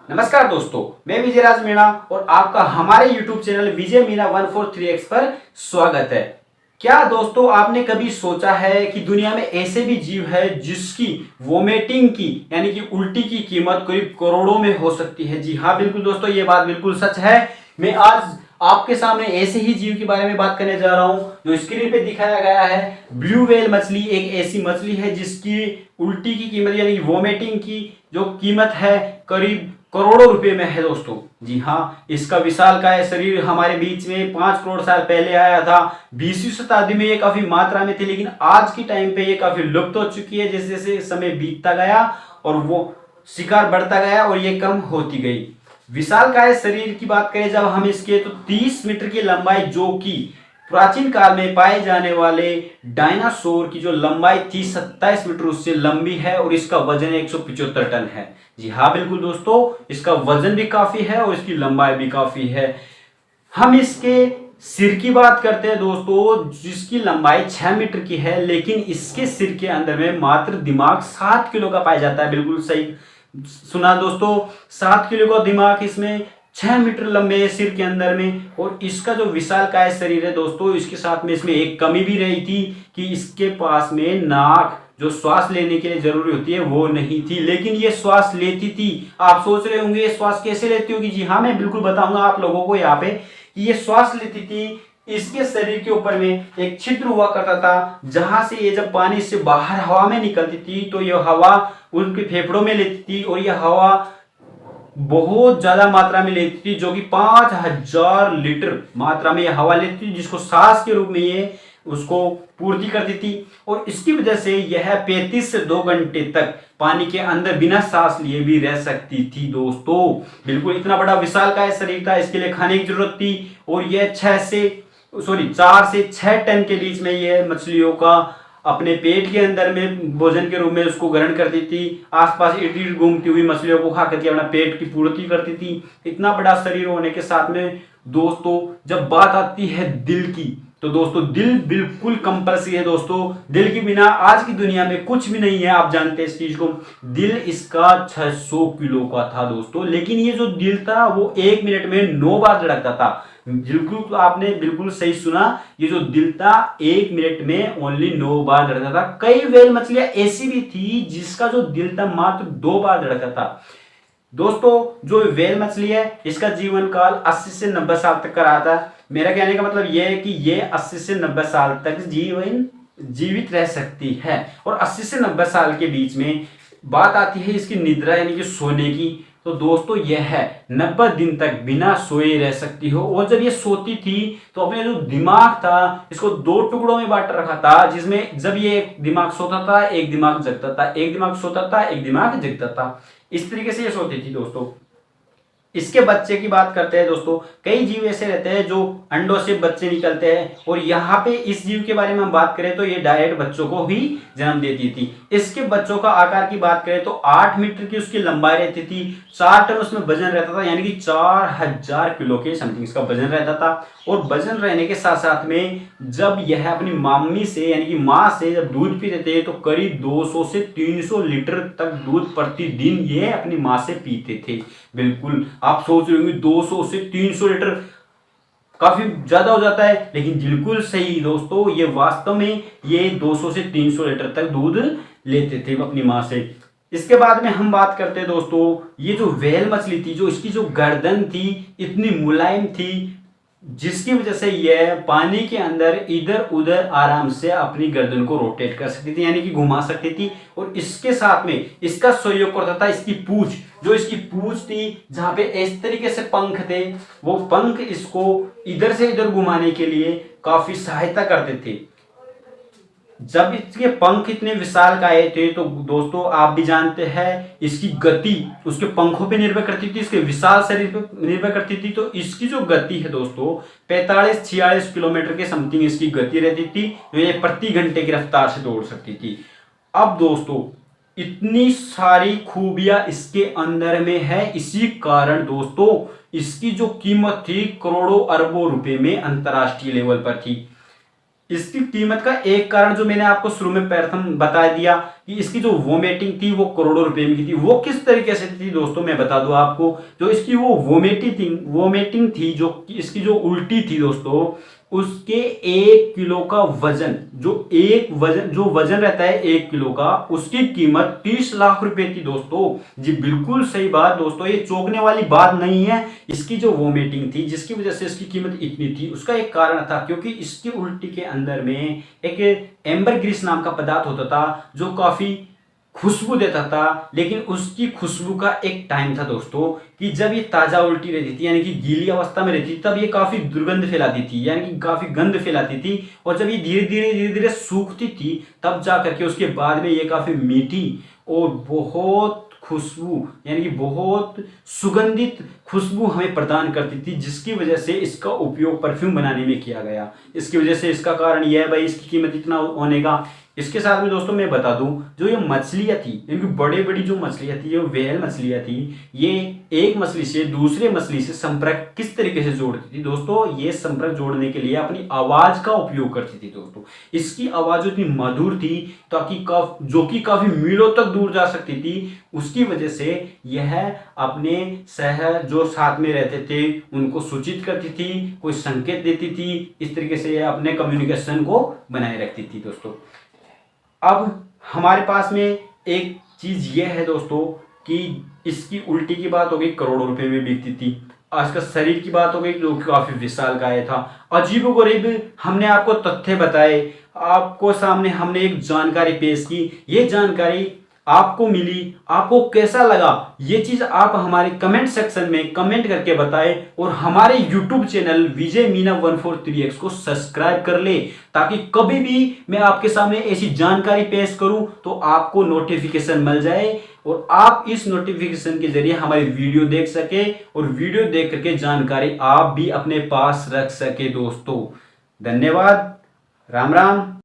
नमस्कार दोस्तों, मैं विजय राज मीणा और आपका हमारे YouTube चैनल विजय मीणा 143x पर स्वागत है। क्या दोस्तों आपने कभी सोचा है कि दुनिया में ऐसे भी जीव है जिसकी वोमिटिंग की यानी कि उल्टी की कीमत करीब करोड़ों में हो सकती है? जी हाँ बिल्कुल दोस्तों, ये बात बिल्कुल सच है। मैं आज आपके सामने ऐसे ही जीव के बारे में बात करने जा रहा हूं जो स्क्रीन पे दिखाया गया है। ब्लू व्हेल मछली एक ऐसी मछली है जिसकी उल्टी की कीमत यानी वोमिटिंग की जो कीमत है करीब करोड़ों रुपए में है दोस्तों। जी हाँ, इसका विशालकाय शरीर हमारे बीच में 5 करोड़ साल पहले आया था। 20वीं शताब्दी में ये काफी मात्रा में थी, लेकिन आज के टाइम पे ये काफी लुप्त हो चुकी है। जैसे जैसे समय बीतता गया और वो शिकार बढ़ता गया और ये कम होती गई। विशालकाय शरीर की बात करें जब हम इसके, तो 30 मीटर की लंबाई, जो कि प्राचीन काल में पाए जाने वाले डायनासोर की जो लंबाई थी 27 मीटर उससे लंबी है और इसका वजन 175 टन है। जी हाँ बिल्कुल दोस्तों, इसका वजन भी काफी है और इसकी लंबाई भी काफी है। हम इसके सिर की बात करते हैं दोस्तों, जिसकी लंबाई 6 मीटर की है, लेकिन इसके सिर के अंदर में मात्र दिमाग 7 किलो का पाया जाता है। बिल्कुल सही सुना दोस्तों, 7 किलो का दिमाग इसमें 6 मीटर लंबे सिर के अंदर में। और इसका जो विशालकाय शरीर है दोस्तों, इसके साथ में इसमें एक कमी भी रही थी कि इसके पास में नाक जो श्वास लेने के लिए जरूरी होती है वो नहीं थी, लेकिन ये श्वास लेती थी। आप सोच रहे होंगे ये श्वास कैसे लेती होगी? जी हाँ, मैं बिल्कुल बताऊंगा आप लोगों को यहाँ पे कि ये श्वास लेती थी। इसके शरीर के ऊपर में एक छिद्र हुआ करता था, जहां से ये जब पानी से बाहर हवा में निकलती थी तो ये हवा उनके फेफड़ों में लेती थी और यह हवा बहुत ज्यादा मात्रा में लेती थी, जो कि 5000 लीटर मात्रा में यह हवा लेती थी, जिसको सांस के रूप में ये उसको पूर्ति करती थी। और इसकी वजह से यह 35 से 2 घंटे तक पानी के अंदर बिना सांस लिए भी रह सकती थी दोस्तों। बिल्कुल इतना बड़ा विशालकाय शरीर था, इसके लिए खाने की जरूरत थी। और यह 4 से 6 टन के बीच में यह मछलियों का अपने पेट के अंदर में भोजन के रूप में उसको ग्रहण करती थी। आसपास इर्द गिर्द घूमती हुई मछलियों को खा करके अपना पेट की पूर्ति करती थी। इतना बड़ा शरीर होने के साथ में दोस्तों, जब बात आती है दिल की, तो दोस्तों दिल बिल्कुल कंपल्सरी है दोस्तों। दिल के बिना आज की दुनिया में कुछ भी नहीं है, आप जानते हैं इस चीज को। दिल इसका 600 किलो का था दोस्तों, लेकिन ये जो दिल था वो 1 मिनट में 9 बार धड़कता था। बिल्कुल आपने बिल्कुल सही सुना, ये जो दिल था 1 मिनट में ओनली 9 बार धड़कता था। कई व्हेल मछलियां ऐसी भी थी जिसका जो दिल था मात्र 2 बार धड़कता था। दोस्तों जो व्हेल मछली है इसका जीवन काल 80 से 90 साल तक का रहा था। मेरा कहने का मतलब यह है कि ये 80 से 90 साल तक जीवित रह सकती है। और 80 से 90 साल के बीच में बात आती है इसकी निद्रा यानी कि सोने की, तो दोस्तों यह है 90 दिन तक बिना सोए रह सकती हो। और जब ये सोती थी तो अपने जो दिमाग था इसको 2 टुकड़ों में बांट रखा था, जिसमें जब ये एक दिमाग सोता था एक दिमाग जगता था, एक दिमाग सोता था एक दिमाग जगता था। इस तरीके से ये सोती थी दोस्तों। इसके बच्चे की बात करते हैं दोस्तों, कई जीव ऐसे रहते हैं जो अंडों से बच्चे निकलते हैं, और यहाँ पे इस जीव के बारे में हम बात करें तो ये डायरेक्ट बच्चों को ही जन्म देती थी। इसके बच्चों का आकार की बात करें तो 8 मीटर की उसकी लंबाई रहती थी, 4 टन उसमें वजन रहता था, यानी कि 4000 किलो के समथिंग इसका वजन रहता था। और वजन रहने के साथ साथ में जब यह अपनी मम्मी से यानी कि माँ से जब दूध पीते थे तो करीब 200 से 300 लीटर तक दूध प्रतिदिन ये अपनी माँ से पीते थे। बिल्कुल आप सोच रहे होंगे 200 से 300 लीटर काफी ज्यादा हो जाता है, लेकिन बिल्कुल सही दोस्तों, ये वास्तव में ये 200 से 300 लीटर तक दूध लेते थे अपनी माँ से। इसके बाद में हम बात करते हैं दोस्तों, ये जो व्हेल मछली थी, जो इसकी जो गर्दन थी इतनी मुलायम थी, जिसकी वजह से यह पानी के अंदर इधर उधर आराम से अपनी गर्दन को रोटेट कर सकती थी, यानी कि घुमा सकती थी। और इसके साथ में इसका सहयोग करता था इसकी पूंछ, जो इसकी पूंछ थी जहां पे इस तरीके से पंख थे, वो पंख इसको इधर से इधर घुमाने के लिए काफी सहायता करते थे। जब इसके पंख इतने विशाल काय थे तो दोस्तों आप भी जानते हैं इसकी गति उसके पंखों पे निर्भर करती थी, इसके विशाल शरीर पे निर्भर करती थी। तो इसकी जो गति है दोस्तों 45-46 किलोमीटर के समथिंग इसकी गति रहती थी, जो ये प्रति घंटे की रफ्तार से दौड़ सकती थी। अब दोस्तों इतनी सारी खूबियां इसके अंदर में है, इसी कारण दोस्तों इसकी जो कीमत थी करोड़ों अरबों रुपए में अंतरराष्ट्रीय लेवल पर थी। इसकी कीमत का एक कारण जो मैंने आपको शुरू में प्रथम बता दिया कि इसकी जो वोमिटिंग थी वो करोड़ों रुपए में की थी। वो किस तरीके से थी दोस्तों, मैं बता दूं आपको। जो इसकी वो वोमिटिंग थी, जो इसकी जो उल्टी थी दोस्तों, उसके 1 किलो का वजन, जो वजन रहता है 1 किलो का, उसकी कीमत 30 लाख रुपए थी दोस्तों। जी बिल्कुल सही बात दोस्तों, ये चौंकने वाली बात नहीं है। इसकी जो वोमिटिंग थी, जिसकी वजह से इसकी कीमत इतनी थी, उसका एक कारण था, क्योंकि इसकी उल्टी के अंदर में एक एम्बरग्रीस नाम का पदार्थ होता था, जो काफी खुशबू देता था। लेकिन उसकी खुशबू का एक टाइम था दोस्तों, कि जब ये ताजा उल्टी रहती थी, यानी कि गीली अवस्था में रहती थी, तब ये काफी दुर्गंध फैलाती थी, यानी कि काफी गंध फैलाती थी। और जब ये धीरे धीरे सूखती थी, तब जा करके उसके बाद में ये काफी मीठी और बहुत खुशबू, यानी कि बहुत सुगंधित खुशबू हमें प्रदान करती थी, जिसकी वजह से इसका उपयोग परफ्यूम बनाने में किया गया। इसकी वजह से इसका कारण यह है भाई, इसकी कीमत इतना होने का। इसके साथ में दोस्तों मैं बता दूं, जो ये मछलियां थी, इनकी बड़ी बड़ी जो मछलियां थी, जो व्हेल मछलियां थी, ये एक मछली से दूसरे मछली से संपर्क किस तरीके से जोड़ती थी दोस्तों, ये संपर्क जोड़ने के लिए अपनी आवाज का उपयोग करती थी दोस्तों। इसकी आवाज इतनी मधुर थी, ताकि जो कि काफी मीलों तक दूर जा सकती थी। उसकी वजह से यह अपने जो साथ में रहते थे उनको सूचित करती थी, कोई संकेत देती थी। इस तरीके से यह अपने कम्युनिकेशन को बनाए रखती थी दोस्तों। अब हमारे पास में एक चीज यह है दोस्तों, कि इसकी उल्टी की बात हो गई, करोड़ों रुपए में बिकती थी। आज का शरीर की बात हो गई, जो काफी विशालकाय था। अजीबोगरीब हमने आपको तथ्य बताए, आपको सामने हमने एक जानकारी पेश की। ये जानकारी आपको मिली, आपको कैसा लगा, ये चीज आप हमारे कमेंट सेक्शन में कमेंट करके बताएं। और हमारे यूट्यूब चैनल विजय मीना 143x को सब्सक्राइब कर ले, ताकि कभी भी मैं आपके सामने ऐसी जानकारी पेश करूं तो आपको नोटिफिकेशन मिल जाए, और आप इस नोटिफिकेशन के जरिए हमारी वीडियो देख सके, और वीडियो देख करके जानकारी आप भी अपने पास रख सके दोस्तों। धन्यवाद, राम राम।